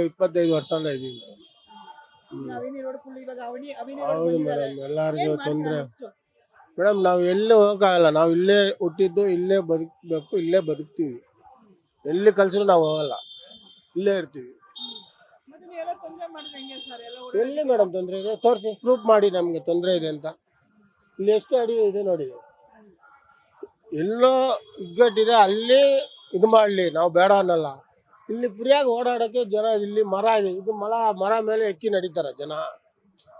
25 ವರ್ಷದಿಂದ ಇದ್ದೀವಿ. ಹೌದು ಮೇಡಮ್, ಎಲ್ಲರಿಗೂ ತೊಂದರೆ. ಮೇಡಮ್ ನಾವು ಎಲ್ಲೂ ಹೋಗಕ್ಕಾಗಲ್ಲ, ನಾವು ಇಲ್ಲೇ ಹುಟ್ಟಿದ್ದು, ಇಲ್ಲೇ ಬದುಕಬೇಕು, ಇಲ್ಲೇ ಬದುಕ್ತೀವಿ. ಎಲ್ಲಿ ಕಲ್ಸಿದ್ರು ನಾವು ಹೋಗಲ್ಲ, ಇಲ್ಲೇ ಇರ್ತೀವಿ. ಎಲ್ಲಿ ಮೇಡಮ್ ತೊಂದರೆ ಇದೆ? ತೋರಿಸಿ, ಪ್ರೂಫ್ ಮಾಡಿ ನಮಗೆ ತೊಂದರೆ ಇದೆ ಅಂತ. ಇಲ್ಲಿ ಎಷ್ಟು ಅಡಿ ಇದೆ ನೋಡಿ, ಎಲ್ಲೋ ಇಗ್ಗಟ್ಟಿದೆ, ಅಲ್ಲಿ ಇದು ಮಾಡಲಿ, ನಾವು ಬೇಡ ಅನ್ನಲ್ಲ. ಇಲ್ಲಿ ಫ್ರೀಯಾಗಿ ಓಡಾಡೋಕ್ಕೆ ಜನ, ಇಲ್ಲಿ ಮರ ಇದೆ, ಇದು ಮರ ಮೇಲೆ ಎಕ್ಕಿ ನಡೀತಾರೆ ಜನ.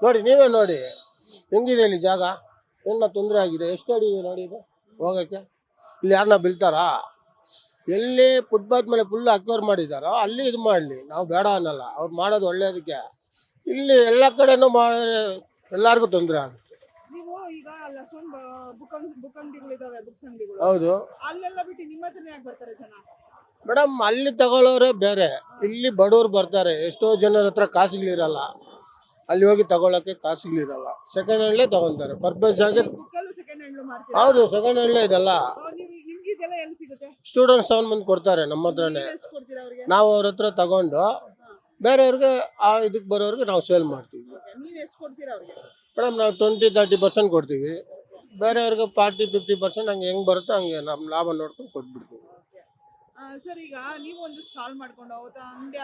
ನೋಡಿ, ನೀವೇ ನೋಡಿ ಹೆಂಗಿದೆ ಇಲ್ಲಿ ಜಾಗ, ಏನ ತೊಂದರೆ ಆಗಿದೆ. ಎಷ್ಟು ಅಡಿ ಇದೆ ನೋಡಿ ಇದು ಹೋಗೋಕ್ಕೆ. ಇಲ್ಲಿ ಯಾರನ್ನ ಬೀಳ್ತಾರಾ? ಎಲ್ಲಿ ಫುಟ್ಪಾತ್ ಮೇಲೆ ಫುಲ್ ಅಕ್ವರ್ ಮಾಡಿದಾರೋ ಅಲ್ಲಿ ಇದು ಮಾಡಲಿ, ನಾವು ಬೇಡ ಅನ್ನಲ್ಲ. ಅವ್ರು ಮಾಡೋದು ಒಳ್ಳೇದಕ್ಕೆ. ಇಲ್ಲಿ ಎಲ್ಲ ಕಡೆನೂ ಮಾಡಿದ್ರೆ ಎಲ್ಲರಿಗೂ ತೊಂದರೆ ಆಗುತ್ತೆ. ಹೌದು ಮೇಡಮ್, ಅಲ್ಲಿ ತಗೊಳ್ಳೋರೆ ಬೇರೆ, ಇಲ್ಲಿ ಬಡವ್ರು ಬರ್ತಾರೆ. ಎಷ್ಟೋ ಜನರ ಹತ್ರ ಕಾಸುಗಳಿರಲ್ಲ, ಅಲ್ಲಿ ಹೋಗಿ ತಗೊಳಕ್ಕೆ ಕಾಸುಗಳಿರಲ್ಲ, ಸೆಕೆಂಡ್ ಹ್ಯಾಂಡ್ಲೇ ತಗೊಂತಾರೆ ಪರ್ಪಸ್ ಆಗಿ. ಹೌದು, ಸೆಕೆಂಡ್ ಹ್ಯಾಂಡ್ಲೇ ಇದೆಲ್ಲ. ಸ್ಟೂಡೆಂಟ್ಸ್ ತಗೊಂಡ್ ಕೊಡ್ತಾರೆ ನಮ್ಮ ಹತ್ರನೇ. ನಾವು ಅವ್ರ ಹತ್ರ ತಗೊಂಡು ಬೇರೆಯವ್ರಿಗೆ, ಇದಕ್ಕೆ ಬರೋರಿಗೆ ನಾವು ಸೇಲ್ ಮಾಡ್ತೀವಿ ಮೇಡಮ್. ನಾವು 20-30% ಕೊಡ್ತೀವಿ, ಬೇರೆಯವ್ರಿಗೆ 40-50% ಹಂಗೆ ಹೆಂಗೆ ಬರುತ್ತೋ ಹಂಗೆ ನಮ್ಮ ಲಾಭ ನೋಡ್ಕೊಂಡು ಕೊಟ್ಬಿಡ್ತೀವಿ. ಸರ್, ಈಗ ನೀವು ಒಂದು ಸ್ಟಾಲ್ ಮಾಡ್ಕೊಂಡು ಅಂಗಡಿ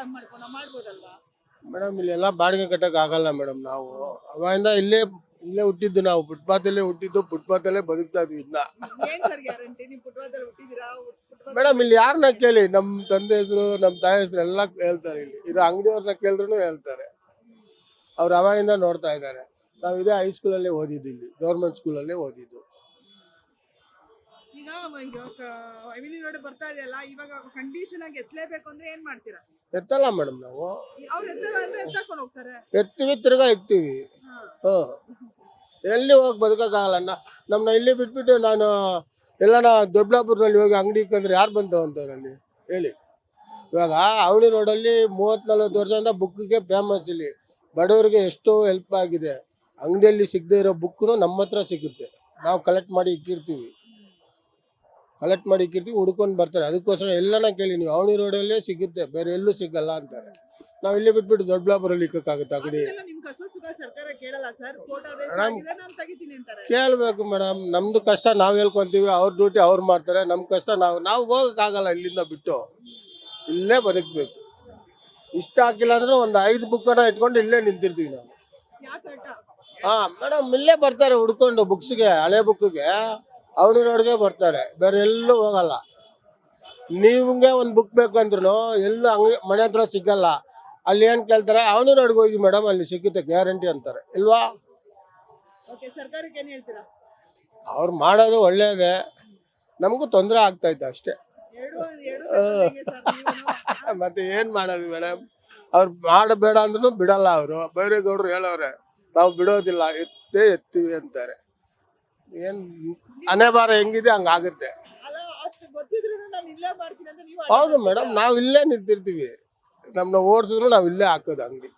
ಮಾಡ್ಬೋದಲ್ವಾ ಮೇಡಮ್? ಇಲ್ಲೆಲ್ಲ ಬಾಡಿಗೆ ಕಟ್ಟಕ್ಕೆ ಆಗಲ್ಲ ಮೇಡಮ್. ನಾವು ಅವಾಗಿಂದ ಇಲ್ಲೇ ಹುಟ್ಟಿದ್ದು, ನಾವು ಫುಟ್ಪಾತಲ್ಲೇ ಹುಟ್ಟಿದ್ದು, ಫುಟ್ಪಾತಲ್ಲೇ ಬದುಕ್ತಾ ಇದ್ವಿ. ಇನ್ನ ಮೇಡಮ್ ಇಲ್ಲಿ ಯಾರನ್ನ ಕೇಳಿ, ನಮ್ಮ ತಂದೆ ಹೆಸರು, ನಮ್ಮ ತಾಯಿ ಹೆಸರು ಎಲ್ಲ ಹೇಳ್ತಾರೆ. ಇಲ್ಲಿ ಇರೋ ಅಂಗಡಿಯವ್ರನ್ನ ಕೇಳಿದ್ರು ಹೇಳ್ತಾರೆ. ಅವ್ರು ಅವಾಗಿಂದ ನೋಡ್ತಾ ಇದ್ದಾರೆ. ನಾವು ಇದೇ ಹೈಸ್ಕೂಲಲ್ಲೇ ಓದಿದ್ದು, ಇಲ್ಲಿ ಗೌರ್ಮೆಂಟ್ ಸ್ಕೂಲಲ್ಲೇ ಓದಿದ್ದು. ಈಗ ರೋಡ್ ಬರ್ತಾ ಇದೆಯಲ್ಲ, ಇವಾಗ ಕಂಡೀಷನ್ ಆಗಿ ಎತ್ತಲೇಬೇಕು ಅಂದ್ರೆ ಏನ್ ಮಾಡ್ತೀರಾ? ಎತ್ತಲ್ಲ ಮೇಡಮ್, ನಾವು ಅವ್ರು ಎತ್ತಲ್ಲ ಅಂದ್ರೆ ಎತ್ತಾಕೊಂಡು ಹೋಗ್ತಾರೆ. ಎತ್ತೀವಿ, ತಿರ್ಗಾ ಇಕ್ತೀವಿ. ಎಲ್ಲಿ ಹೋಗಿ ಬದುಕಕ್ಕಾಗಲ್ಲ. ನಮ್ಮನ್ನ ಇಲ್ಲಿ ಬಿಟ್ಬಿಟ್ಟು ನಾನು ಎಲ್ಲಾನ ದೊಡ್ಡಬಳ್ಳಾಪುರದಲ್ಲಿ ಹೋಗಿ ಅಂಗಡಿ ಇಕ್ಕಂದ್ರೆ ಯಾರು ಬಂತು ಅಂತಾರೆ ಅಲ್ಲಿ ಹೇಳಿ. ಇವಾಗ ಅವಳಿ ರೋಡಲ್ಲಿ 30-40 ವರ್ಷದಿಂದ ಬುಕ್ಗೆ ಫೇಮಸ್. ಇಲ್ಲಿ ಬಡವರಿಗೆ ಎಷ್ಟೋ ಹೆಲ್ಪ್ ಆಗಿದೆ. ಅಂಗಡಿಯಲ್ಲಿ ಸಿಗದೆ ಇರೋ ಬುಕ್ನು ನಮ್ಮ ಹತ್ರ ಸಿಗುತ್ತೆ. ನಾವು ಕಲೆಕ್ಟ್ ಮಾಡಿ ಇಕ್ಕಿರ್ತೀವಿ, ಹುಡ್ಕೊಂಡು ಬರ್ತಾರೆ. ಅದಕ್ಕೋಸ್ಕರ ಎಲ್ಲನ ಕೇಳಿ ನೀವು, ಅವಳಿ ರೋಡಲ್ಲೇ ಸಿಗುತ್ತೆ, ಬೇರೆ ಎಲ್ಲೂ ಸಿಗಲ್ಲ ಅಂತಾರೆ. ನಾವು ಇಲ್ಲಿ ಬಿಟ್ಬಿಟ್ಟು ದೊಡ್ಡಬಳ್ಳಾಪುರಲ್ಲಿ ಇಕ್ಕಾಗುತ್ತೆ ಅಂಗಡಿ. ಕೇಳಬೇಕು ಮೇಡಮ್, ನಮ್ದು ಕಷ್ಟ ನಾವು ಹೇಳ್ಕೊಂತೀವಿ, ಅವ್ರ ಡ್ಯೂಟಿ ಅವ್ರು ಮಾಡ್ತಾರೆ. ನಮ್ಮ ಕಷ್ಟ ನಾವು ಹೋಗಕ್ಕಾಗಲ್ಲ. ಇಲ್ಲಿಂದ ಬಿಟ್ಟು ಇಲ್ಲೇ ಬದುಕಬೇಕು. ಇಷ್ಟ ಹಾಕಿಲ್ಲ ಅಂದ್ರೆ ಒಂದು 5 ಬುಕ್ಕನ್ನ ಇಟ್ಕೊಂಡು ಇಲ್ಲೇ ನಿಂತಿರ್ತೀವಿ ನಾವು. ಮೇಡಮ್, ಇಲ್ಲೇ ಬರ್ತಾರೆ ಹುಡ್ಕೊಂಡು ಬುಕ್ಸ್ಗೆ, ಹಳೆ ಬುಕ್ಗೆ ಅವಳಿ ರೋಡ್ಗೆ ಬರ್ತಾರೆ, ಬೇರೆ ಎಲ್ಲೂ ಹೋಗಲ್ಲ. ನೀವ್ಗೆ ಒಂದು ಬುಕ್ ಬೇಕಂದ್ರೂ ಎಲ್ಲೂ ಮನೆ ಹತ್ರ ಸಿಗಲ್ಲ. ಅಲ್ಲಿ ಏನ್ ಕೇಳ್ತಾರೆ, ಅವಳಿ ರೋಡ್ಗೆ ಹೋಗಿ ಮೇಡಮ್, ಅಲ್ಲಿ ಸಿಗುತ್ತೆ ಗ್ಯಾರಂಟಿ ಅಂತಾರೆ. ಇಲ್ವಾ? ಅವ್ರು ಮಾಡೋದು ಒಳ್ಳೇದೇ, ನಮಗೂ ತೊಂದರೆ ಆಗ್ತೈತೆ ಅಷ್ಟೇ. ಮತ್ತೆ ಏನ್ ಮಾಡೋದು ಮೇಡಮ್? ಅವ್ರು ಮಾಡಬೇಡ ಅಂದ್ರೂ ಬಿಡಲ್ಲ. ಅವರು ಬೈರೇಗೌಡರು ಹೇಳವ್ರೆ, ನಾವು ಬಿಡೋದಿಲ್ಲ, ಎತ್ತೀವಿ ಅಂತಾರೆ. ಏನ್ ಹಣೆ ಬಾರ ಹೆಂಗಿದೆ ಹಂಗಾಗುತ್ತೆ. ಹೌದು ಮೇಡಮ್, ನಾವು ಇಲ್ಲೇ ನಿಂತಿರ್ತೀವಿ. ನಮ್ಮನ್ನ ಓಡಿಸಿದ್ರು ನಾವು ಇಲ್ಲೇ ಹಾಕೋದು ಅಂಗಡಿ.